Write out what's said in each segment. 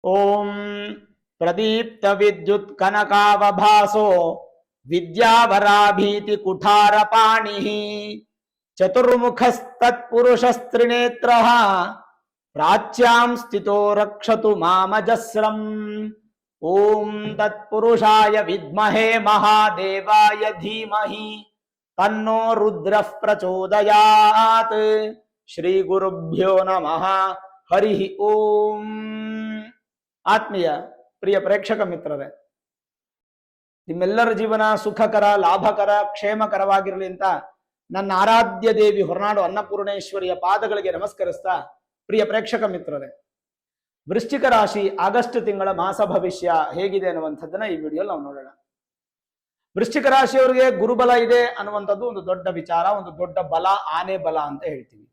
ಓಂ ಪ್ರದೀಪ್ತ ವಿದ್ಯುತ್ ಕನಕಾವಭಾಸೋ ವಿದ್ಯಾವರಾಭೀತಿ ಕುಠಾರ ಪಾಣಿ ಚತುರ್ಮುಖಸ್ತತ್ಪುರುಷಸ್ತ್ರಿನೇತ್ರ ಪ್ರಾಚ್ಯಾಂ ಸ್ಥಿತೋ ರಕ್ಷತು ಮಾಮಜಸ್ರಂ. ಓಂ ತತ್ಪುರುಷಾಯ ವಿದ್ಮಹೇ ಮಹಾದೇವಾಯ ಧೀಮಹಿ ತನ್ನೋ ರುದ್ರಃ ಪ್ರಚೋದಯಾತ್. ಶ್ರೀ ಗುರುಭ್ಯೋ ನಮಃ. ಹರಿ ಓಂ. ಆತ್ಮೀಯ ಪ್ರಿಯ ಪ್ರೇಕ್ಷಕ ಮಿತ್ರರೇ, ನಿಮ್ಮೆಲ್ಲರ ಜೀವನ ಸುಖಕರ, ಲಾಭಕರ, ಕ್ಷೇಮಕರವಾಗಿರಲಿ ಅಂತ ನನ್ನ ಆರಾಧ್ಯ ದೇವಿ ಹೊರನಾಡು ಅನ್ನಪೂರ್ಣೇಶ್ವರಿಯ ಪಾದಗಳಿಗೆ ನಮಸ್ಕರಿಸ್ತಾ, ಪ್ರಿಯ ಪ್ರೇಕ್ಷಕ ಮಿತ್ರರೇ, ವೃಶ್ಚಿಕ ರಾಶಿ ಆಗಸ್ಟ್ ತಿಂಗಳ ಮಾಸ ಭವಿಷ್ಯ ಹೇಗಿದೆ ಅನ್ನುವಂಥದ್ದನ್ನ ಈ ವಿಡಿಯೋಲಿ ನಾವು ನೋಡೋಣ. ವೃಶ್ಚಿಕ ರಾಶಿಯವರಿಗೆ ಗುರುಬಲ ಇದೆ ಅನ್ನುವಂಥದ್ದು ಒಂದು ದೊಡ್ಡ ವಿಚಾರ, ಒಂದು ದೊಡ್ಡ ಬಲ, ಆನೆ ಬಲ ಅಂತ ಹೇಳ್ತೀವಿ.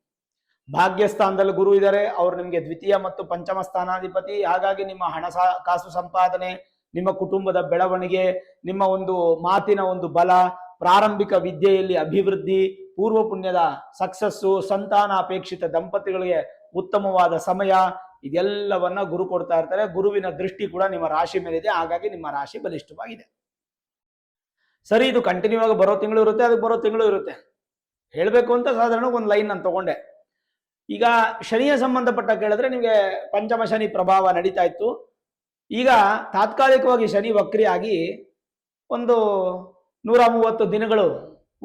ಭಾಗ್ಯಸ್ಥಾನದಲ್ಲಿ ಗುರು ಇದ್ದಾರೆ, ಅವರು ನಿಮಗೆ ದ್ವಿತೀಯ ಮತ್ತು ಪಂಚಮ ಸ್ಥಾನಾಧಿಪತಿ. ಹಾಗಾಗಿ ನಿಮ್ಮ ಹಣ ಕಾಸು ಸಂಪಾದನೆ, ನಿಮ್ಮ ಕುಟುಂಬದ ಬೆಳವಣಿಗೆ, ನಿಮ್ಮ ಒಂದು ಮಾತಿನ ಒಂದು ಬಲ, ಪ್ರಾರಂಭಿಕ ವಿದ್ಯೆಯಲ್ಲಿ ಅಭಿವೃದ್ಧಿ, ಪೂರ್ವ ಪುಣ್ಯದ ಸಕ್ಸಸ್ಸು, ಸಂತಾನ ಅಪೇಕ್ಷಿತ ದಂಪತಿಗಳಿಗೆ ಉತ್ತಮವಾದ ಸಮಯ, ಇದೆಲ್ಲವನ್ನ ಗುರು ಕೊಡ್ತಾ ಇರ್ತಾರೆ. ಗುರುವಿನ ದೃಷ್ಟಿ ಕೂಡ ನಿಮ್ಮ ರಾಶಿ ಮೇಲಿದೆ, ಹಾಗಾಗಿ ನಿಮ್ಮ ರಾಶಿ ಬಲಿಷ್ಠವಾಗಿದೆ. ಸರಿ, ಇದು ಕಂಟಿನ್ಯೂ ಆಗಿ ಬರೋ ತಿಂಗಳು ಇರುತ್ತೆ, ಅದಕ್ಕೆ ಬರೋ ತಿಂಗಳು ಇರುತ್ತೆ. ಹೇಳಬೇಕು ಅಂತ ಸಾಧಾರಣ ಒಂದು ಲೈನ್ ನಾನು ತಗೊಂಡೆ. ಈಗ ಶನಿಯ ಸಂಬಂಧಪಟ್ಟ ಕೇಳಿದ್ರೆ ನಿಮಗೆ ಪಂಚಮ ಶನಿ ಪ್ರಭಾವ ನಡೀತಾ ಇತ್ತು. ಈಗ ತಾತ್ಕಾಲಿಕವಾಗಿ ಶನಿ ವಕ್ರಿಯಾಗಿ ಒಂದು 130 ದಿನಗಳು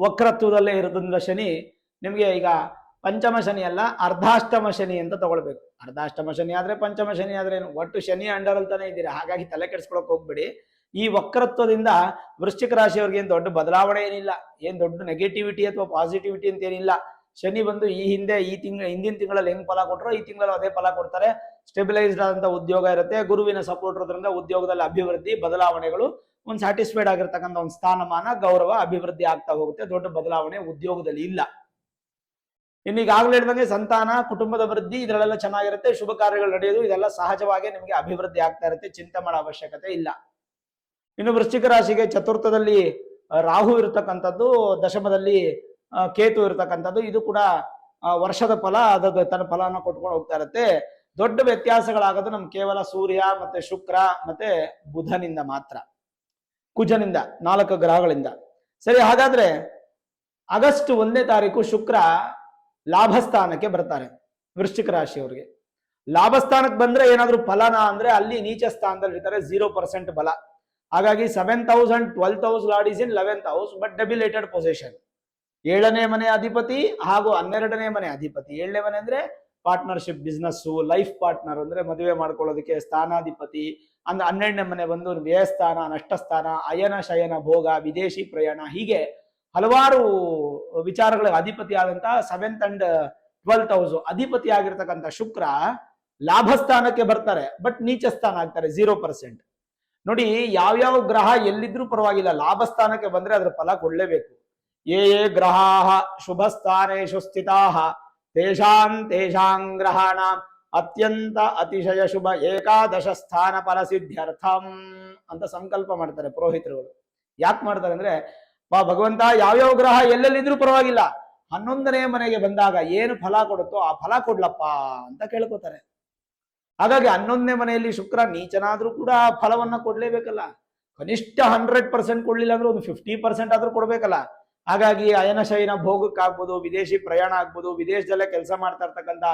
ವಕ್ರತ್ವದಲ್ಲೇ ಇರೋದ್ರಿಂದ ಶನಿ ನಿಮಗೆ ಈಗ ಪಂಚಮ ಶನಿ ಅಲ್ಲ, ಅರ್ಧಾಷ್ಟಮ ಶನಿ ಅಂತ ತಗೊಳ್ಬೇಕು. ಅರ್ಧಾಷ್ಟಮ ಶನಿ ಆದ್ರೆ ಪಂಚಮ ಶನಿ ಆದ್ರೆ ಏನು, ಒಟ್ಟು ಶನಿ ಅಂಡರಲ್ತಾನೆ ಇದ್ದೀರಾ. ಹಾಗಾಗಿ ತಲೆ ಕೆಡಿಸ್ಕೊಳಕ್ ಹೋಗ್ಬೇಡಿ. ಈ ವಕ್ರತ್ವದಿಂದ ವೃಶ್ಚಿಕ ರಾಶಿಯವ್ರಿಗೆ ಏನು ದೊಡ್ಡ ಬದಲಾವಣೆ ಏನಿಲ್ಲ, ಏನ್ ದೊಡ್ಡ ನೆಗೆಟಿವಿಟಿ ಅಥವಾ ಪಾಸಿಟಿವಿಟಿ ಅಂತ ಏನಿಲ್ಲ. ಶನಿ ಬಂದು ಹಿಂದಿನ ತಿಂಗಳಲ್ಲಿ ಹೆಂಗ್ ಫಲ ಕೊಟ್ಟರು ಈ ತಿಂಗಳಲ್ಲಿ ಅದೇ ಫಲ ಕೊಡ್ತಾರೆ. ಸ್ಟೆಬಿಲೈಸ್ಡ್ ಆದಂತ ಉದ್ಯೋಗ ಇರುತ್ತೆ, ಗುರುವಿನ ಸಪೋರ್ಟ್ ಇರೋದ್ರಿಂದ ಉದ್ಯೋಗದಲ್ಲಿ ಅಭಿವೃದ್ಧಿ, ಬದಲಾವಣೆಗಳು, ಒಂದು ಸ್ಯಾಟಿಸ್ಫೈಡ್ ಆಗಿರ್ತಕ್ಕಂಥ ಒಂದು ಸ್ಥಾನಮಾನ, ಗೌರವ, ಅಭಿವೃದ್ಧಿ ಆಗ್ತಾ ಹೋಗುತ್ತೆ. ದೊಡ್ಡ ಬದಲಾವಣೆ ಉದ್ಯೋಗದಲ್ಲಿ ಇಲ್ಲ. ಇನ್ನು ಈಗಾಗಲೇ ಹೇಳಿದಂಗೆ ಸಂತಾನ, ಕುಟುಂಬದ ವೃದ್ಧಿ, ಇದರಲ್ಲೆಲ್ಲ ಚೆನ್ನಾಗಿರುತ್ತೆ. ಶುಭ ಕಾರ್ಯಗಳು ನಡೆಯೋದು, ಇದೆಲ್ಲ ಸಹಜವಾಗಿ ನಿಮಗೆ ಅಭಿವೃದ್ಧಿ ಆಗ್ತಾ ಇರುತ್ತೆ. ಚಿಂತೆ ಮಾಡೋ ಅವಶ್ಯಕತೆ ಇಲ್ಲ. ಇನ್ನು ವೃಶ್ಚಿಕ ರಾಶಿಗೆ ಚತುರ್ಥದಲ್ಲಿ ರಾಹು ಇರತಕ್ಕಂಥದ್ದು, ದಶಮದಲ್ಲಿ ಕೇತು ಇರತಕ್ಕಂಥದ್ದು, ಇದು ಕೂಡ ವರ್ಷದ ಫಲ, ಅದರ ತನ್ನ ಫಲನ ಕೊಟ್ಕೊಂಡು ಹೋಗ್ತಾ ಇರುತ್ತೆ. ದೊಡ್ಡ ವ್ಯತ್ಯಾಸಗಳಾಗೋದು ನಮ್ ಕೇವಲ ಸೂರ್ಯ ಮತ್ತೆ ಶುಕ್ರ ಮತ್ತೆ ಬುಧನಿಂದ ಮಾತ್ರ, ಕುಜನಿಂದ, 4 ಗ್ರಹಗಳಿಂದ. ಸರಿ, ಹಾಗಾದ್ರೆ ಆಗಸ್ಟ್ 1ನೇ ತಾರೀಕು ಶುಕ್ರ ಲಾಭಸ್ಥಾನಕ್ಕೆ ಬರ್ತಾರೆ ವೃಶ್ಚಿಕ ರಾಶಿಯವರಿಗೆ. ಲಾಭಸ್ಥಾನಕ್ಕೆ ಬಂದ್ರೆ ಏನಾದ್ರೂ ಫಲನ ಅಂದ್ರೆ ಅಲ್ಲಿ ನೀಚ ಸ್ಥಾನದಲ್ಲಿ ಇರ್ತಾರೆ, 0% ಬಲ. ಹಾಗಾಗಿ 7th house and 12th house lord is in 11th house but debilitated position. 7ನೇ ಮನೆ ಅಧಿಪತಿ ಹಾಗೂ 12ನೇ ಮನೆ ಅಧಿಪತಿ. 7ನೇ ಮನೆ ಅಂದ್ರೆ ಪಾರ್ಟ್ನರ್ಶಿಪ್, ಬಿಸ್ನೆಸ್, ಲೈಫ್ ಪಾರ್ಟ್ನರ್ ಅಂದ್ರೆ ಮದುವೆ ಮಾಡ್ಕೊಳ್ಳೋದಕ್ಕೆ ಸ್ಥಾನಾಧಿಪತಿ. ಅಂದ್ರೆ 12ನೇ ಮನೆ ಬಂದು ವ್ಯಯಸ್ಥಾನ, ನಷ್ಟಸ್ಥಾನ, ಅಯನ ಶಯನ ಭೋಗ, ವಿದೇಶಿ ಪ್ರಯಾಣ, ಹೀಗೆ ಹಲವಾರು ವಿಚಾರಗಳಿಗೆ ಅಧಿಪತಿ ಆದಂತಹ 7th and 12th house ಅಧಿಪತಿ ಆಗಿರ್ತಕ್ಕಂಥ ಶುಕ್ರ ಲಾಭಸ್ಥಾನಕ್ಕೆ ಬರ್ತಾರೆ, ಬಟ್ ನೀಚ ಸ್ಥಾನ ಆಗ್ತಾರೆ, 0%. ನೋಡಿ, ಯಾವ್ಯಾವ ಗ್ರಹ ಎಲ್ಲಿದ್ರೂ ಪರವಾಗಿಲ್ಲ, ಲಾಭಸ್ಥಾನಕ್ಕೆ ಬಂದ್ರೆ ಅದ್ರ ಫಲ ಕೊಡ್ಲೇಬೇಕು. ಯೇ ಗ್ರಹಾಃ ಶುಭಸ್ಥಾನೇಷು ಸ್ಥಿತಾಃ ತೇಷಾಂ ಗ್ರಹಾಣಾಂ ಅತ್ಯಂತ ಅತಿಶಯ ಶುಭ ಏಕಾದಶ ಸ್ಥಾನ ಫಲ ಸಿದ್ಧ್ಯರ್ಥಂ ಅಂತ ಸಂಕಲ್ಪ ಮಾಡ್ತಾರೆ ಪುರೋಹಿತರುಗಳು. ಯಾಕೆ ಮಾಡ್ತಾರೆ ಅಂದ್ರೆ, ಭಗವಂತ ಯಾವ್ಯಾವ ಗ್ರಹ ಎಲ್ಲೆಲ್ಲಿದ್ರೂ ಪರವಾಗಿಲ್ಲ, 11ನೇ ಮನೆಗೆ ಬಂದಾಗ ಏನು ಫಲ ಕೊಡುತ್ತೋ ಆ ಫಲ ಕೊಡ್ಲಪ್ಪ ಅಂತ ಕೇಳ್ಕೊತಾರೆ. ಹಾಗಾಗಿ 11ನೇ ಮನೆಯಲ್ಲಿ ಶುಕ್ರ ನೀಚನಾದ್ರೂ ಕೂಡ ಆ ಫಲವನ್ನ ಕೊಡ್ಲೇಬೇಕಲ್ಲ. ಕನಿಷ್ಠ 100% ಕೊಡ್ಲಿಲ್ಲ ಅಂದ್ರೆ ಒಂದು 50% ಆದ್ರೂ ಕೊಡ್ಬೇಕಲ್ಲ. ಹಾಗಾಗಿ ಅಯನ ಶಯನ ಭೋಗಕ್ಕಾಗ್ಬೋದು, ವಿದೇಶಿ ಪ್ರಯಾಣ ಆಗ್ಬೋದು, ವಿದೇಶದಲ್ಲೇ ಕೆಲಸ ಮಾಡ್ತಾ ಇರ್ತಕ್ಕಂಥ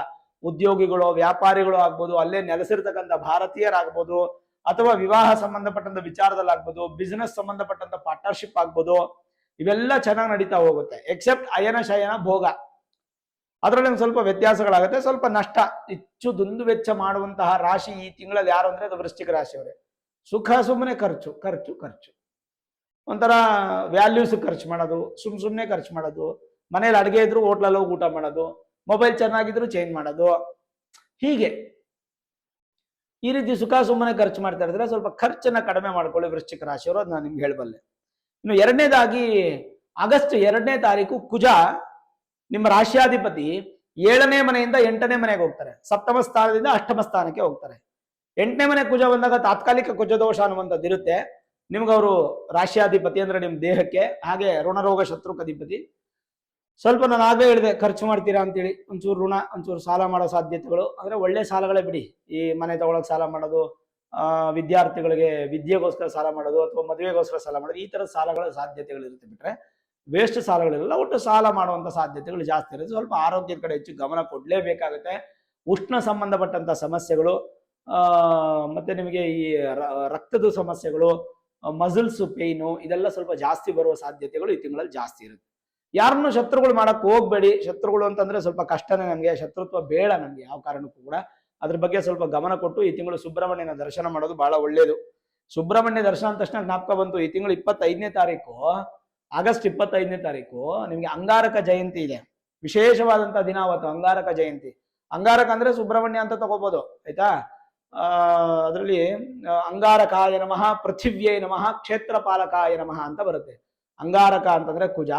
ಉದ್ಯೋಗಿಗಳು, ವ್ಯಾಪಾರಿಗಳು ಆಗ್ಬೋದು, ಅಲ್ಲೇ ನೆಲೆಸಿರ್ತಕ್ಕಂಥ ಭಾರತೀಯರಾಗ್ಬೋದು, ಅಥವಾ ವಿವಾಹ ಸಂಬಂಧಪಟ್ಟಂತ ವಿಚಾರದಲ್ಲಿ ಆಗ್ಬೋದು, ಬಿಸ್ನೆಸ್ ಸಂಬಂಧಪಟ್ಟಂತ ಪಾರ್ಟ್ನರ್ಶಿಪ್ ಆಗ್ಬೋದು, ಇವೆಲ್ಲ ಚೆನ್ನಾಗಿ ನಡೀತಾ ಹೋಗುತ್ತೆ. ಎಕ್ಸೆಪ್ಟ್ ಅಯನ ಶಯನ ಭೋಗ, ಅದರಲ್ಲಿ ಒಂದು ಸ್ವಲ್ಪ ವ್ಯತ್ಯಾಸಗಳಾಗುತ್ತೆ, ಸ್ವಲ್ಪ ನಷ್ಟ, ಹೆಚ್ಚು ದುಂದು ವೆಚ್ಚ ಮಾಡುವಂತಹ ರಾಶಿ ಈ ತಿಂಗಳಲ್ಲಿ ಯಾರು ಅಂದ್ರೆ ಅದು ವೃಶ್ಚಿಕ ರಾಶಿಯವರೇ. ಸುಖ ಸುಮ್ಮನೆ ಖರ್ಚು ಖರ್ಚು ಖರ್ಚು, ಒಂಥರ ವ್ಯಾಲ್ಯೂಸ್ ಖರ್ಚು ಮಾಡೋದು, ಸುಮ್ಮನೆ ಖರ್ಚು ಮಾಡೋದು, ಮನೇಲಿ ಅಡುಗೆ ಇದ್ರು ಹೋಟ್ಲಲ್ಲಿ ಹೋಗಿ ಊಟ ಮಾಡೋದು, ಮೊಬೈಲ್ ಚೆನ್ನಾಗಿದ್ರು ಚೇಂಜ್ ಮಾಡೋದು, ಹೀಗೆ ಈ ರೀತಿ ಸುಖ ಸುಮ್ಮನೆ ಖರ್ಚು ಮಾಡ್ತಾ ಇದ್ರೆ ಸ್ವಲ್ಪ ಖರ್ಚನ್ನ ಕಡಿಮೆ ಮಾಡ್ಕೊಳ್ಳಿ ವೃಶ್ಚಿಕ ರಾಶಿಯವರು. ಅದು ನಾನು ನಿಮ್ಗೆ ಹೇಳಬಲ್ಲೆ. ಇನ್ನು ಎರಡನೇದಾಗಿ ಆಗಸ್ಟ್ 2ನೇ ತಾರೀಕು ಕುಜ ನಿಮ್ಮ ರಾಶ್ಯಾಧಿಪತಿ 7ನೇ ಮನೆಯಿಂದ 8ನೇ ಮನೆಗೆ ಹೋಗ್ತಾರೆ, ಸಪ್ತಮ ಸ್ಥಾನದಿಂದ ಅಷ್ಟಮ ಸ್ಥಾನಕ್ಕೆ ಹೋಗ್ತಾರೆ. 8ನೇ ಮನೆ ಕುಜ ಬಂದಾಗ ತಾತ್ಕಾಲಿಕ ಕುಜದೋಷ ಅನ್ನುವಂಥದ್ದು ಇರುತ್ತೆ. ನಿಮ್ಗವರು ರಾಶ್ಯಾಧಿಪತಿ ಅಂದ್ರೆ ನಿಮ್ ದೇಹಕ್ಕೆ, ಹಾಗೆ ಋಣರೋಗ ಶತ್ರುಕಧಿಪತಿ. ಸ್ವಲ್ಪ ನಾನು ಆಗಲೇ ಹೇಳಿದೆ, ಖರ್ಚು ಮಾಡ್ತೀರಾ ಅಂತೇಳಿ ಒಂಚೂರು ಋಣ, ಒಂಚೂರು ಸಾಲ ಮಾಡೋ ಸಾಧ್ಯತೆಗಳು, ಅಂದ್ರೆ ಒಳ್ಳೆ ಸಾಲಗಳೇ ಬಿಡಿ. ಈ ಮನೆ ತಗೊಳಕ್ ಸಾಲ ಮಾಡೋದು, ವಿದ್ಯಾರ್ಥಿಗಳಿಗೆ ವಿದ್ಯೆಗೋಸ್ಕರ ಸಾಲ ಮಾಡೋದು ಅಥವಾ ಮದುವೆಗೋಸ್ಕರ ಸಾಲ ಮಾಡೋದು, ಈ ತರ ಸಾಲಗಳ ಸಾಧ್ಯತೆಗಳು ಇರುತ್ತೆ. ಬಿಟ್ರೆ ವೇಸ್ಟ್ ಸಾಲಗಳಿರಲ್ಲ. ಒಟ್ಟು ಸಾಲ ಮಾಡುವಂತ ಸಾಧ್ಯತೆಗಳು ಜಾಸ್ತಿ ಇರುತ್ತೆ. ಸ್ವಲ್ಪ ಆರೋಗ್ಯದ ಕಡೆ ಹೆಚ್ಚು ಗಮನ ಕೊಡ್ಲೇಬೇಕಾಗುತ್ತೆ. ಉಷ್ಣ ಸಂಬಂಧಪಟ್ಟಂತ ಸಮಸ್ಯೆಗಳು, ಮತ್ತೆ ನಿಮಗೆ ಈ ರಕ್ತದ ಸಮಸ್ಯೆಗಳು, ಮಸಲ್ಸ್ ಪೇಯ್ನು, ಇದೆಲ್ಲ ಸ್ವಲ್ಪ ಜಾಸ್ತಿ ಬರುವ ಸಾಧ್ಯತೆಗಳು ಈ ತಿಂಗಳಲ್ಲಿ ಜಾಸ್ತಿ ಇರುತ್ತೆ. ಯಾರನ್ನು ಶತ್ರುಗಳು ಮಾಡಕ್ ಹೋಗ್ಬೇಡಿ. ಶತ್ರುಗಳು ಅಂತಂದ್ರೆ ಸ್ವಲ್ಪ ಕಷ್ಟನೇ. ನಮ್ಗೆ ಶತ್ರುತ್ವ ಬೇಡ ನಮ್ಗೆ ಯಾವ ಕಾರಣಕ್ಕೂ ಕೂಡ. ಅದ್ರ ಬಗ್ಗೆ ಸ್ವಲ್ಪ ಗಮನ ಕೊಟ್ಟು ಈ ತಿಂಗಳು ಸುಬ್ರಹ್ಮಣ್ಯನ ದರ್ಶನ ಮಾಡೋದು ಬಹಳ ಒಳ್ಳೇದು. ಸುಬ್ರಹ್ಮಣ್ಯ ದರ್ಶನ ಅಂದ ತಕ್ಷಣ ಜ್ಞಾಪಕ ಬಂತು, ಈ ತಿಂಗಳು 25ನೇ ತಾರೀಕು, ಆಗಸ್ಟ್ 25ನೇ ತಾರೀಕು ನಿಮ್ಗೆ ಅಂಗಾರಕ ಜಯಂತಿ ಇದೆ. ವಿಶೇಷವಾದಂತಹ ದಿನ ಅವತ್ತು ಅಂಗಾರಕ ಜಯಂತಿ. ಅಂಗಾರಕ ಅಂದ್ರೆ ಸುಬ್ರಹ್ಮಣ್ಯ ಅಂತ ತಗೋಬಹುದು, ಆಯ್ತಾ. ಅದರಲ್ಲಿ ಅಂಗಾರಕಾಯ ನಮಃ, ಪೃಥಿವ್ಯೈ ನಮಃ, ಕ್ಷೇತ್ರಪಾಲಕಾಯ ನಮಃ ಅಂತ ಬರುತ್ತೆ. ಅಂಗಾರಕ ಅಂತಂದ್ರೆ ಕುಜ,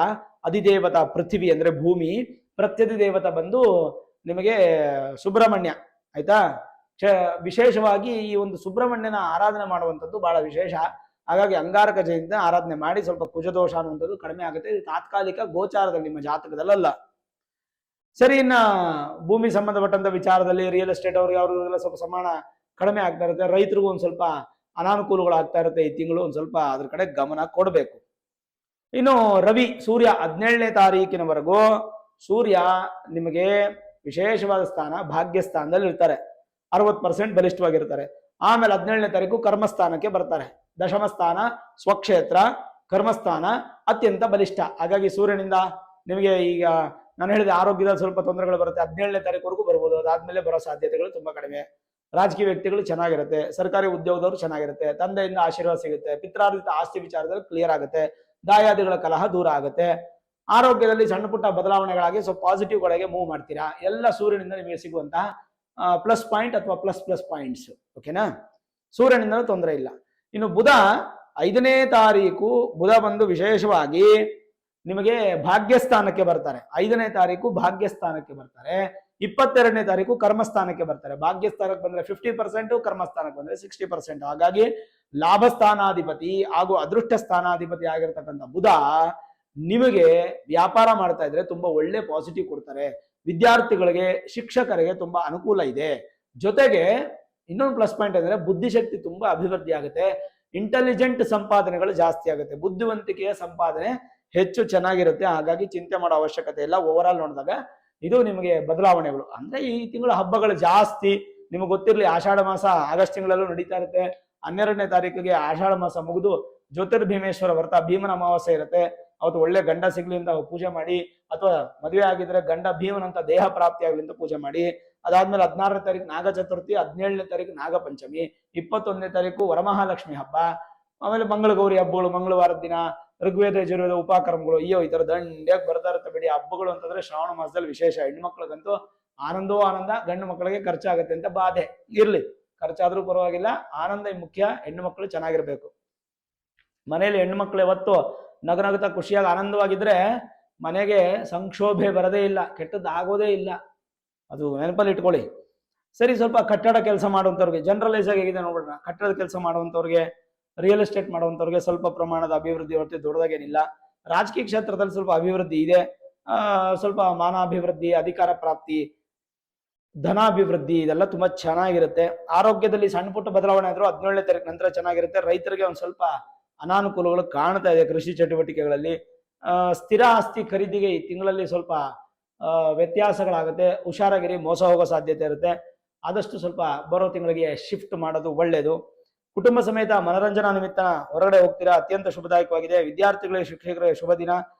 ಅಧಿದೇವತ ಪೃಥ್ವಿ ಅಂದ್ರೆ ಭೂಮಿ, ಪ್ರತ್ಯಧಿ ದೇವತ ಬಂದು ನಿಮಗೆ ಸುಬ್ರಹ್ಮಣ್ಯ, ಆಯ್ತಾ. ವಿಶೇಷವಾಗಿ ಈ ಒಂದು ಸುಬ್ರಹ್ಮಣ್ಯನ ಆರಾಧನೆ ಮಾಡುವಂಥದ್ದು ಬಹಳ ವಿಶೇಷ. ಹಾಗಾಗಿ ಅಂಗಾರಕ ಜಯಂತಿ ಆರಾಧನೆ ಮಾಡಿ ಸ್ವಲ್ಪ ಕುಜದೋಷ ಅನ್ನುವಂಥದ್ದು ಕಡಿಮೆ ಆಗುತ್ತೆ. ಇದು ತಾತ್ಕಾಲಿಕ ಗೋಚಾರದಲ್ಲಿ, ನಿಮ್ಮ ಜಾತಕದಲ್ಲ. ಸರಿ, ಇನ್ನ ಭೂಮಿ ಸಂಬಂಧಪಟ್ಟಂತ ವಿಚಾರದಲ್ಲಿ ರಿಯಲ್ ಎಸ್ಟೇಟ್ ಅವ್ರಿಗೆ ಅವ್ರಿಗೆಲ್ಲ ಸ್ವಲ್ಪ ಸಮಾನ ಕಡಿಮೆ ಆಗ್ತಾ ಇರುತ್ತೆ. ರೈತರಿಗೂ ಒಂದ್ ಸ್ವಲ್ಪ ಅನಾನುಕೂಲಗಳಾಗ್ತಾ ಇರುತ್ತೆ. ಈ ತಿಂಗಳು ಒಂದ್ ಸ್ವಲ್ಪ ಅದ್ರ ಕಡೆ ಗಮನ ಕೊಡಬೇಕು. ಇನ್ನು ರವಿ, ಸೂರ್ಯ 17ನೇ ತಾರೀಕಿನವರೆಗೂ ಸೂರ್ಯ ನಿಮಗೆ ವಿಶೇಷವಾದ ಸ್ಥಾನ ಭಾಗ್ಯಸ್ಥಾನದಲ್ಲಿ ಇರ್ತಾರೆ. 60% ಬಲಿಷ್ಠವಾಗಿರ್ತಾರೆ. ಆಮೇಲೆ 17ನೇ ತಾರೀಕು ಕರ್ಮಸ್ಥಾನಕ್ಕೆ ಬರ್ತಾರೆ. ದಶಮ ಸ್ಥಾನ ಸ್ವಕ್ಷೇತ್ರ, ಕರ್ಮಸ್ಥಾನ ಅತ್ಯಂತ ಬಲಿಷ್ಠ. ಹಾಗಾಗಿ ಸೂರ್ಯನಿಂದ ನಿಮಗೆ ಈಗ ನಾನು ಹೇಳಿದ ಆರೋಗ್ಯದಲ್ಲಿ ಸ್ವಲ್ಪ ತೊಂದರೆಗಳು ಬರುತ್ತೆ. 17ನೇ ತಾರೀಕುವರೆಗೂ ಬರ್ಬೋದು. ಅದಾದ್ಮೇಲೆ ಬರೋ ಸಾಧ್ಯತೆಗಳು ತುಂಬಾ ಕಡಿಮೆ. ರಾಜಕೀಯ ವ್ಯಕ್ತಿಗಳು ಚೆನ್ನಾಗಿರುತ್ತೆ. ಸರ್ಕಾರಿ ಉದ್ಯೋಗದವರು ಚೆನ್ನಾಗಿರುತ್ತೆ. ತಂದೆಯಿಂದ ಆಶೀರ್ವಾದ ಸಿಗುತ್ತೆ. ಪಿತ್ರಾರ್ಜಿತ ಆಸ್ತಿ ವಿಚಾರದಲ್ಲಿ ಕ್ಲಿಯರ್ ಆಗುತ್ತೆ. ದಾಯಾದಿಗಳ ಕಲಹ ದೂರ ಆಗುತ್ತೆ. ಆರೋಗ್ಯದಲ್ಲಿ ಸಣ್ಣ ಪುಟ್ಟ ಬದಲಾವಣೆಗಳಾಗಿ ಸ್ವಲ್ಪ ಪಾಸಿಟಿವ್ ಕಡೆಗೆ ಮೂವ್ ಮಾಡ್ತೀರಾ. ಎಲ್ಲ ಸೂರ್ಯನಿಂದ ನಿಮಗೆ ಸಿಗುವಂತಹ ಪ್ಲಸ್ ಪಾಯಿಂಟ್ ಅಥವಾ ಪ್ಲಸ್ ಪಾಯಿಂಟ್ಸ್. ಓಕೆನಾ. ಸೂರ್ಯನಿಂದ ತೊಂದರೆ ಇಲ್ಲ. ಇನ್ನು ಬುಧ 5ನೇ ತಾರೀಕು ಬುಧ ಬಂದು ವಿಶೇಷವಾಗಿ ನಿಮಗೆ ಭಾಗ್ಯಸ್ಥಾನಕ್ಕೆ ಬರ್ತಾರೆ. 5ನೇ ತಾರೀಕು ಭಾಗ್ಯಸ್ಥಾನಕ್ಕೆ ಬರ್ತಾರೆ. 22ನೇ ತಾರೀಕು ಕರ್ಮಸ್ಥಾನಕ್ಕೆ ಬರ್ತಾರೆ. ಭಾಗ್ಯಸ್ಥಾನಕ್ಕೆ ಬಂದ್ರೆ 50%, ಕರ್ಮಸ್ಥಾನಕ್ಕೆ ಬಂದ್ರೆ 60%. ಹಾಗಾಗಿ ಲಾಭಸ್ಥಾನಾಧಿಪತಿ ಹಾಗೂ ಅದೃಷ್ಟ ಸ್ಥಾನಾಧಿಪತಿ ಆಗಿರ್ತಕ್ಕಂಥ ಬುಧ ನಿಮಗೆ ವ್ಯಾಪಾರ ಮಾಡ್ತಾ ಇದ್ರೆ ತುಂಬಾ ಒಳ್ಳೆ ಪಾಸಿಟಿವ್ ಕೊಡ್ತಾರೆ. ವಿದ್ಯಾರ್ಥಿಗಳಿಗೆ, ಶಿಕ್ಷಕರಿಗೆ ತುಂಬಾ ಅನುಕೂಲ ಇದೆ. ಜೊತೆಗೆ ಇನ್ನೊಂದು ಪ್ಲಸ್ ಪಾಯಿಂಟ್ ಅಂದ್ರೆ ಬುದ್ಧಿಶಕ್ತಿ ತುಂಬಾ ಅಭಿವೃದ್ಧಿ ಆಗುತ್ತೆ. ಇಂಟೆಲಿಜೆಂಟ್ ಸಂಪಾದನೆಗಳು ಜಾಸ್ತಿ ಆಗುತ್ತೆ. ಬುದ್ಧಿವಂತಿಕೆಯ ಸಂಪಾದನೆ ಹೆಚ್ಚು ಚೆನ್ನಾಗಿರುತ್ತೆ. ಹಾಗಾಗಿ ಚಿಂತೆ ಮಾಡೋ ಅವಶ್ಯಕತೆ ಇಲ್ಲ. ಓವರ್ ಆಲ್ ನೋಡಿದಾಗ ಇದು ನಿಮಗೆ ಬದಲಾವಣೆಗಳು. ಅಂದ್ರೆ ಈ ತಿಂಗಳ ಹಬ್ಬಗಳು ಜಾಸ್ತಿ. ನಿಮಗೆ ಗೊತ್ತಿರಲಿ, ಆಷಾಢ ಮಾಸ ಆಗಸ್ಟ್ ತಿಂಗಳಲ್ಲೂ ನಡೀತಾ ಇರುತ್ತೆ. 12ನೇ ತಾರೀಕಿಗೆ ಆಷಾಢ ಮಾಸ ಮುಗಿದು ಜ್ಯೋತಿರ್ಭೀಮೇಶ್ವರ ವ್ರತ, ಭೀಮನ ಅಮಾವಾಸ್ಯೆ ಇರುತ್ತೆ. ಅವತ್ತು ಒಳ್ಳೆ ಗಂಡ ಸಿಗ್ಲಿ ಅಂತ ಪೂಜೆ ಮಾಡಿ, ಅಥವಾ ಮದುವೆ ಆಗಿದ್ರೆ ಗಂಡ ಭೀಮನಂತ ದೇಹ ಪ್ರಾಪ್ತಿ ಆಗ್ಲಿ ಅಂತ ಪೂಜೆ ಮಾಡಿ. ಅದಾದ್ಮೇಲೆ 16ನೇ ತಾರೀಕು ನಾಗ ಚತುರ್ಥಿ, 17ನೇ ತಾರೀಕು ನಾಗ ಪಂಚಮಿ, 21ನೇ ತಾರೀಕು ವರಮಹಾಲಕ್ಷ್ಮಿ ಹಬ್ಬ, ಆಮೇಲೆ ಮಂಗಳಗೌರಿ ಹಬ್ಬಗಳು, ಮಂಗಳವಾರದ ದಿನ ಋಗ್ವೇದ ಯಜುರ್ವೇದ ಉಪಕ್ರಮಗಳು. ಅಯ್ಯೋ ಈ ತರ ದಂಡ್ಯಾಗಿ ಬರ್ತಾ ಇರುತ್ತೆ ಬಿಡಿ ಹಬ್ಬಗಳು ಅಂತಂದ್ರೆ. ಶ್ರಾವಣ ಮಾಸದಲ್ಲಿ ವಿಶೇಷ. ಹೆಣ್ಮಕ್ಳಿಗಂತೂ ಆನಂದವೋ ಆನಂದ, ಗಂಡು ಮಕ್ಕಳಿಗೆ ಖರ್ಚಾಗತ್ತೆ ಅಂತ ಬಾಧೆ. ಇರ್ಲಿ, ಖರ್ಚಾದ್ರೂ ಪರವಾಗಿಲ್ಲ, ಆನಂದ ಮುಖ್ಯ. ಹೆಣ್ಣು ಮಕ್ಕಳು ಚೆನ್ನಾಗಿರ್ಬೇಕು. ಮನೆಯಲ್ಲಿ ಹೆಣ್ಣು ಮಕ್ಕಳು ಯಾವತ್ತು ನಗನಗುತ್ತಾ ಖುಷಿಯಾಗಿ ಆನಂದವಾಗಿದ್ರೆ ಮನೆಗೆ ಸಂಕ್ಷೋಭೆ ಬರದೇ ಇಲ್ಲ, ಕೆಟ್ಟದ್ದಾಗೋದೇ ಇಲ್ಲ. ಅದು ನೆನಪಲ್ಲಿ ಇಟ್ಕೊಳ್ಳಿ. ಸರಿ, ಸ್ವಲ್ಪ ಕಟ್ಟಡ ಕೆಲಸ ಮಾಡುವಂಥವ್ರಿಗೆ ಜನರಲೈಸ್ ಆಗಿ ಹೇಗಿದೆ ನೋಡೋಣ. ಕಟ್ಟಡದ ಕೆಲಸ ಮಾಡುವಂಥವ್ರಿಗೆ, ರಿಯಲ್ ಎಸ್ಟೇಟ್ ಮಾಡುವಂಥವ್ರಿಗೆ ಸ್ವಲ್ಪ ಪ್ರಮಾಣದ ಅಭಿವೃದ್ಧಿ ಹೊರತು ದೊಡ್ಡದಾಗೇನಿಲ್ಲ. ರಾಜಕೀಯ ಕ್ಷೇತ್ರದಲ್ಲಿ ಸ್ವಲ್ಪ ಅಭಿವೃದ್ಧಿ ಇದೆ. ಸ್ವಲ್ಪ ಮಾನಾಭಿವೃದ್ಧಿ, ಅಧಿಕಾರ ಪ್ರಾಪ್ತಿ, ಧನಾಭಿವೃದ್ಧಿ, ಇದೆಲ್ಲ ತುಂಬಾ ಚೆನ್ನಾಗಿರುತ್ತೆ. ಆರೋಗ್ಯದಲ್ಲಿ ಸಣ್ಣ ಪುಟ್ಟ ಬದಲಾವಣೆ ಆದ್ರೂ 17ನೇ ತಾರೀಕು ನಂತರ ಚೆನ್ನಾಗಿರುತ್ತೆ. ರೈತರಿಗೆ ಒಂದ್ ಸ್ವಲ್ಪ ಅನಾನುಕೂಲಗಳು ಕಾಣ್ತಾ ಇದೆ ಕೃಷಿ ಚಟುವಟಿಕೆಗಳಲ್ಲಿ. ಸ್ಥಿರ ಆಸ್ತಿ ಖರೀದಿಗೆ ಈ ತಿಂಗಳಲ್ಲಿ ಸ್ವಲ್ಪ ವ್ಯತ್ಯಾಸಗಳಾಗುತ್ತೆ. ಹುಷಾರಾಗಿರಿ, ಮೋಸ ಹೋಗೋ ಸಾಧ್ಯತೆ ಇರುತ್ತೆ. ಆದಷ್ಟು ಸ್ವಲ್ಪ ಬರೋ ತಿಂಗಳಿಗೆ ಶಿಫ್ಟ್ ಮಾಡೋದು ಒಳ್ಳೆಯದು. ಕುಟುಂಬ ಸಮೇತ ಮನರಂಜನಾ ನಿಮಿತ್ತ ಹೊರಗಡೆ ಹೋಗ್ತೀರಾ, ಅತ್ಯಂತ ಶುಭದಾಯಕವಾಗಿದೆ. ವಿದ್ಯಾರ್ಥಿಗಳಿಗೆ, ಶಿಕ್ಷಕರಿಗೆ ಶುಭ ದಿನ,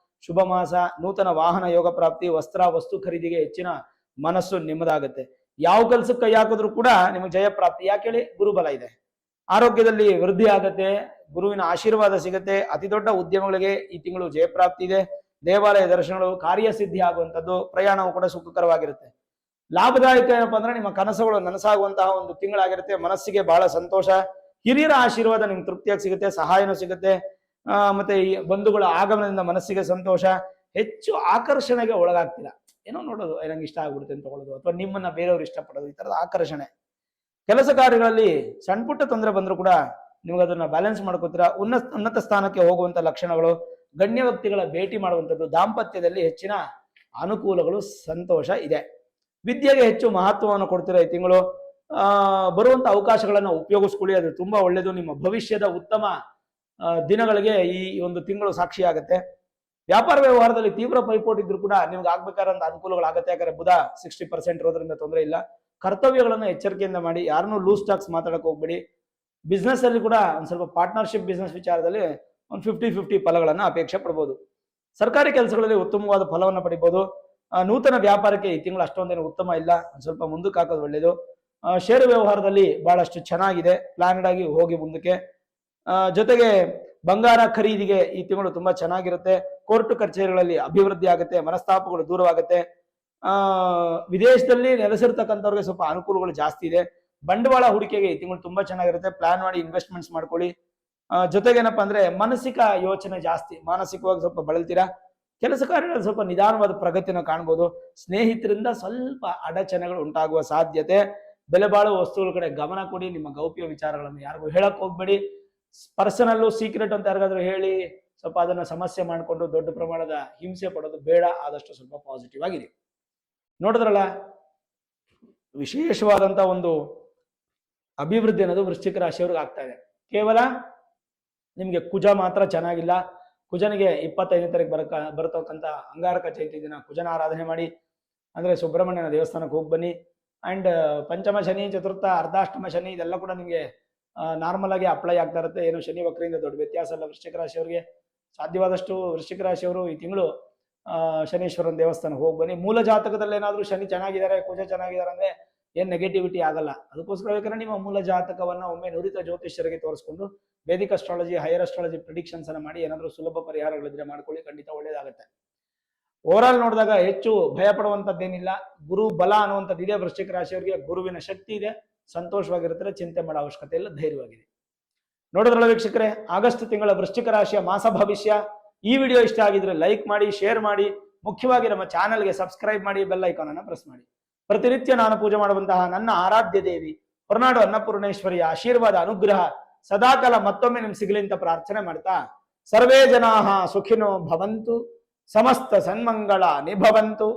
ಶುಭ ಮಾಸ. ನೂತನ ವಾಹನ ಯೋಗ ಪ್ರಾಪ್ತಿ, ವಸ್ತು ಖರೀದಿಗೆ ಹೆಚ್ಚಿನ ಮನಸ್ಸು ನಿಮ್ಮದಾಗುತ್ತೆ. ಯಾವ ಕೆಲ್ಸಕ್ಕೆ ಕೈ ಹಾಕಿದ್ರು ಕೂಡ ನಿಮಗೆ ಜಯ ಪ್ರಾಪ್ತಿ. ಯಾಕೆ ಹೇಳಿ? ಗುರುಬಲ ಇದೆ. ಆರೋಗ್ಯದಲ್ಲಿ ವೃದ್ಧಿ ಆಗತ್ತೆ, ಗುರುವಿನ ಆಶೀರ್ವಾದ ಸಿಗುತ್ತೆ. ಅತಿ ದೊಡ್ಡ ಉದ್ಯಮಗಳಿಗೆ ಈ ತಿಂಗಳು ಜಯಪ್ರಾಪ್ತಿ ಇದೆ. ದೇವಾಲಯ ದರ್ಶನಗಳು, ಕಾರ್ಯಸಿದ್ಧಿ ಆಗುವಂಥದ್ದು, ಪ್ರಯಾಣವು ಕೂಡ ಸುಖಕರವಾಗಿರುತ್ತೆ. ಲಾಭದಾಯಕ ಏನಪ್ಪಾ ಅಂದ್ರೆ ನಿಮ್ಮ ಕನಸುಗಳು ನನಸಾಗುವಂತಹ ಒಂದು ತಿಂಗಳಾಗಿರುತ್ತೆ. ಮನಸ್ಸಿಗೆ ಬಹಳ ಸಂತೋಷ. ಹಿರಿಯರ ಆಶೀರ್ವಾದ ನಿಮ್ಗೆ ತೃಪ್ತಿಯಾಗಿ ಸಿಗುತ್ತೆ, ಸಹಾಯನೂ ಸಿಗುತ್ತೆ. ಮತ್ತೆ ಈ ಬಂಧುಗಳ ಆಗಮನದಿಂದ ಮನಸ್ಸಿಗೆ ಸಂತೋಷ. ಹೆಚ್ಚು ಆಕರ್ಷಣೆಗೆ ಒಳಗಾಗ್ತೀರಾ. ಏನೋ ನೋಡೋದು, ನಂಗೆ ಇಷ್ಟ ಆಗ್ಬಿಡುತ್ತೆ ಅಂತ ತಗೊಳ್ಳೋದು, ಅಥವಾ ನಿಮ್ಮನ್ನ ಬೇರೆಯವರು ಇಷ್ಟಪಡೋದು, ಈ ತರದ ಆಕರ್ಷಣೆ. ಕೆಲಸ ಕಾರ್ಯಗಳಲ್ಲಿ ಸಣ್ಣ ಪುಟ್ಟ ತೊಂದರೆ ಬಂದರೂ ಕೂಡ ನಿಮ್ಗೆ ಅದನ್ನ ಬ್ಯಾಲೆನ್ಸ್ ಮಾಡ್ಕೋತೀರಾ. ಉನ್ನತ ಸ್ಥಾನಕ್ಕೆ ಹೋಗುವಂತ ಲಕ್ಷಣಗಳು, ಗಣ್ಯ ವ್ಯಕ್ತಿಗಳ ಭೇಟಿ ಮಾಡುವಂಥದ್ದು, ದಾಂಪತ್ಯದಲ್ಲಿ ಹೆಚ್ಚಿನ ಅನುಕೂಲಗಳು, ಸಂತೋಷ ಇದೆ. ವಿದ್ಯೆಗೆ ಹೆಚ್ಚು ಮಹತ್ವವನ್ನು ಕೊಡ್ತೀರಾ ಈ ತಿಂಗಳು. ಬರುವಂತ ಅವಕಾಶಗಳನ್ನ ಉಪಯೋಗಿಸ್ಕೊಳ್ಳಿ. ಅದು ತುಂಬಾ ಒಳ್ಳೇದು. ನಿಮ್ಮ ಭವಿಷ್ಯದ ಉತ್ತಮ ದಿನಗಳಿಗೆ ಈ ಒಂದು ತಿಂಗಳು ಸಾಕ್ಷಿಯಾಗುತ್ತೆ. ವ್ಯಾಪಾರ ವ್ಯವಹಾರದಲ್ಲಿ ತೀವ್ರ ಪೈಪೋಟಿ ಇದ್ರೂ ಕೂಡ ನಿಮ್ಗೆ ಆಗ್ಬೇಕಾದಂತ ಅನುಕೂಲಗಳಾಗತ್ತೆ. ಯಾಕಂದ್ರೆ ಬುಧ 60% ಇರೋದ್ರಿಂದ ತೊಂದರೆ ಇಲ್ಲ. ಕರ್ತವ್ಯಗಳನ್ನ ಎಚ್ಚರಿಕೆಯಿಂದ ಮಾಡಿ. ಯಾರನ್ನೂ ಲೂಸ್ ಟಾಕ್ಸ್ ಮಾತಾಡಕ್ ಹೋಗ್ಬೇಡಿ. ಬಿಸ್ನೆಸ್ ಅಲ್ಲಿ ಕೂಡ ಒಂದ್ ಸ್ವಲ್ಪ ಪಾರ್ಟ್ನರ್ಶಿಪ್ ಬಿಸ್ನೆಸ್ ವಿಚಾರದಲ್ಲಿ ಒಂದು 50-50 ಫಲಗಳನ್ನ ಅಪೇಕ್ಷೆ ಪಡ್ಬೋದು. ಸರ್ಕಾರಿ ಕೆಲಸಗಳಲ್ಲಿ ಉತ್ತಮವಾದ ಫಲವನ್ನು ಪಡಿಬಹುದು. ನೂತನ ವ್ಯಾಪಾರಕ್ಕೆ ಈ ತಿಂಗಳು ಅಷ್ಟೊಂದೇನು ಉತ್ತಮ ಇಲ್ಲ, ಒಂದ್ ಸ್ವಲ್ಪ ಮುಂದಕ್ಕೆ ಹಾಕೋದು ಒಳ್ಳೇದು. ಷೇರು ವ್ಯವಹಾರದಲ್ಲಿ ಬಹಳಷ್ಟು ಚೆನ್ನಾಗಿದೆ, ಪ್ಲಾನ್ಡ್ ಆಗಿ ಹೋಗಿ ಮುಂದಕ್ಕೆ. ಜೊತೆಗೆ ಬಂಗಾರ ಖರೀದಿಗೆ ಈ ತಿಂಗಳು ತುಂಬಾ ಚೆನ್ನಾಗಿರುತ್ತೆ. ಕೋರ್ಟ್ ಕಚೇರಿಗಳಲ್ಲಿ ಅಭಿವೃದ್ಧಿ ಆಗುತ್ತೆ, ಮನಸ್ತಾಪಗಳು ದೂರವಾಗುತ್ತೆ. ವಿದೇಶದಲ್ಲಿ ನೆಲೆಸಿರ್ತಕ್ಕಂಥವ್ರಿಗೆ ಸ್ವಲ್ಪ ಅನುಕೂಲಗಳು ಜಾಸ್ತಿ ಇದೆ. ಬಂಡವಾಳ ಹೂಡಿಕೆಗೆ ಈ ತಿಂಗಳು ತುಂಬಾ ಚೆನ್ನಾಗಿರುತ್ತೆ, ಪ್ಲಾನ್ ಮಾಡಿ ಇನ್ವೆಸ್ಟ್ಮೆಂಟ್ಸ್ ಮಾಡ್ಕೊಳ್ಳಿ. ಜೊತೆಗೇನಪ್ಪಾ ಅಂದ್ರೆ ಮಾನಸಿಕ ಯೋಚನೆ ಜಾಸ್ತಿ, ಮಾನಸಿಕವಾಗಿ ಸ್ವಲ್ಪ ಬಳಲ್ತೀರಾ. ಕೆಲಸ ಕಾರ್ಯಗಳಲ್ಲಿ ಸ್ವಲ್ಪ ನಿಧಾನವಾದ ಪ್ರಗತಿಯನ್ನು ಕಾಣ್ಬೋದು. ಸ್ನೇಹಿತರಿಂದ ಸ್ವಲ್ಪ ಅಡಚಣೆಗಳು ಉಂಟಾಗುವ ಸಾಧ್ಯತೆ. ಬೆಲೆ ಬಾಳುವ ವಸ್ತುಗಳ ಕಡೆ ಗಮನ ಕೊಡಿ. ನಿಮ್ಮ ಗೌಪ್ಯ ವಿಚಾರಗಳನ್ನು ಯಾರಿಗೂ ಹೇಳಕ್ ಹೋಗ್ಬೇಡಿ. ಪರ್ಸನಲ್ಲು ಸೀಕ್ರೆಟ್ ಅಂತ ಯಾರಿಗಾದ್ರೂ ಹೇಳಿ ಸ್ವಲ್ಪ ಅದನ್ನ ಸಮಸ್ಯೆ ಮಾಡಿಕೊಂಡು ದೊಡ್ಡ ಪ್ರಮಾಣದ ಹಿಂಸೆ ಪಡೋದು ಬೇಡ. ಆದಷ್ಟು ಸ್ವಲ್ಪ ಪಾಸಿಟಿವ್ ಆಗಿದೆ. ನೋಡಿದ್ರಲ್ಲ, ವಿಶೇಷವಾದಂತ ಒಂದು ಅಭಿವೃದ್ಧಿ ಅನ್ನೋದು ವೃಶ್ಚಿಕ ರಾಶಿಯವ್ರಿಗೆ ಆಗ್ತಾ ಇದೆ. ಕೇವಲ ನಿಮ್ಗೆ ಕುಜ ಮಾತ್ರ ಚೆನ್ನಾಗಿಲ್ಲ. ಕುಜನಿಗೆ 25ನೇ ತಾರೀಕು ಬರತಕ್ಕಂತ ಅಂಗಾರಕ ಚೈತ್ಯ ದಿನ ಕುಜನ ಆರಾಧನೆ ಮಾಡಿ. ಅಂದ್ರೆ ಸುಬ್ರಹ್ಮಣ್ಯನ ದೇವಸ್ಥಾನಕ್ಕೆ ಹೋಗಿ ಬನ್ನಿ. ಅಂಡ್ ಪಂಚಮ ಶನಿ, ಚತುರ್ಥ ಅರ್ಧಾಷ್ಟಮ ಶನಿ ಇದೆಲ್ಲ ಕೂಡ ನಿಮ್ಗೆ ನಾರ್ಮಲ್ ಆಗಿ ಅಪ್ಲೈ ಆಗ್ತಾ ಇರುತ್ತೆ. ಏನು ಶನಿ ವಕ್ರಿಂದ ದೊಡ್ಡ ವ್ಯತ್ಯಾಸ ಅಲ್ಲ ವೃಶ್ಚಿಕ ರಾಶಿಯವರಿಗೆ. ಸಾಧ್ಯವಾದಷ್ಟು ವೃಶ್ಚಿಕ ರಾಶಿಯವರು ಈ ತಿಂಗಳು ಶನೀಶ್ವರನ ದೇವಸ್ಥಾನಕ್ಕೆ ಹೋಗಿ ಬನ್ನಿ. ಮೂಲ ಜಾತಕದಲ್ಲಿ ಏನಾದ್ರೂ ಶನಿ ಚೆನ್ನಾಗಿದ್ದಾರೆ, ಕುಜ ಚೆನ್ನಾಗಿದ್ದಾರೆ ಅಂದ್ರೆ ಏನ್ ನೆಗೆಟಿವಿಟಿ ಆಗಲ್ಲ. ಅದಕ್ಕೋಸ್ಕರ ಬೇಕಾದ್ರೆ ನಿಮ್ಮ ಮೂಲ ಜಾತಕವನ್ನ ಒಮ್ಮೆ ನುರಿತ ಜ್ಯೋತಿಷ್ಯರಿಗೆ ತೋರಿಸ್ಕೊಂಡು Vedic astrology, higher astrology predictions ಅನ್ನ ಮಾಡಿ ಏನಾದ್ರೂ ಸುಲಭ ಪರಿಹಾರಗಳಿದ್ರೆ ಮಾಡ್ಕೊಳ್ಳಿ, ಖಂಡಿತ ಒಳ್ಳೇದಾಗುತ್ತೆ. ಓವರ್ ಆಲ್ ನೋಡಿದಾಗ ಹೆಚ್ಚು ಭಯ ಪಡುವಂತದ್ದೇನಿಲ್ಲ. ಗುರು ಬಲ ಅನ್ನುವಂಥದ್ದು ಇದೆ ವೃಶ್ಚಿಕ ರಾಶಿಯವರಿಗೆ. ಗುರುವಿನ ಶಕ್ತಿ ಇದೆ, ಸಂತೋಷವಾಗಿರ್ತಾರೆ, ಚಿಂತೆ ಮಾಡೋ ಅವಶ್ಯಕತೆ ಇಲ್ಲ, ಧೈರ್ಯವಾಗಿದೆ. ನೋಡಿದ್ರಲ್ಲ ವೀಕ್ಷಕರೇ, ಆಗಸ್ಟ್ ತಿಂಗಳ ವೃಶ್ಚಿಕ ರಾಶಿಯ ಮಾಸ ಭವಿಷ್ಯ. ಈ ವಿಡಿಯೋ ಇಷ್ಟ ಆಗಿದ್ರೆ ಲೈಕ್ ಮಾಡಿ, ಶೇರ್ ಮಾಡಿ, ಮುಖ್ಯವಾಗಿ ನಮ್ಮ ಚಾನೆಲ್ಗೆ ಸಬ್ಸ್ಕ್ರೈಬ್ ಮಾಡಿ, ಬೆಲ್ ಐಕಾನ್ ಅನ್ನು ಪ್ರೆಸ್ ಮಾಡಿ. ಪ್ರತಿನಿತ್ಯ ನಾನು ಪೂಜೆ ಮಾಡುವಂತಹ ನನ್ನ ಆರಾಧ್ಯ ದೇವಿ ಹೊರನಾಡು ಅನ್ನಪೂರ್ಣೇಶ್ವರಿಯ ಆಶೀರ್ವಾದ, ಅನುಗ್ರಹ ಸದಾಕಾಲ ಮತ್ತೊಮ್ಮೆ ನಿಮ್ಗೆ ಸಿಗಲಿ ಅಂತ ಪ್ರಾರ್ಥನೆ ಮಾಡ್ತಾ, ಸರ್ವೇ ಜನಾಃ ಸುಖಿನೋ ಭವಂತು, ಸಮಸ್ತ ಸನ್ಮಂಗಳ ನಿಭವಂತು.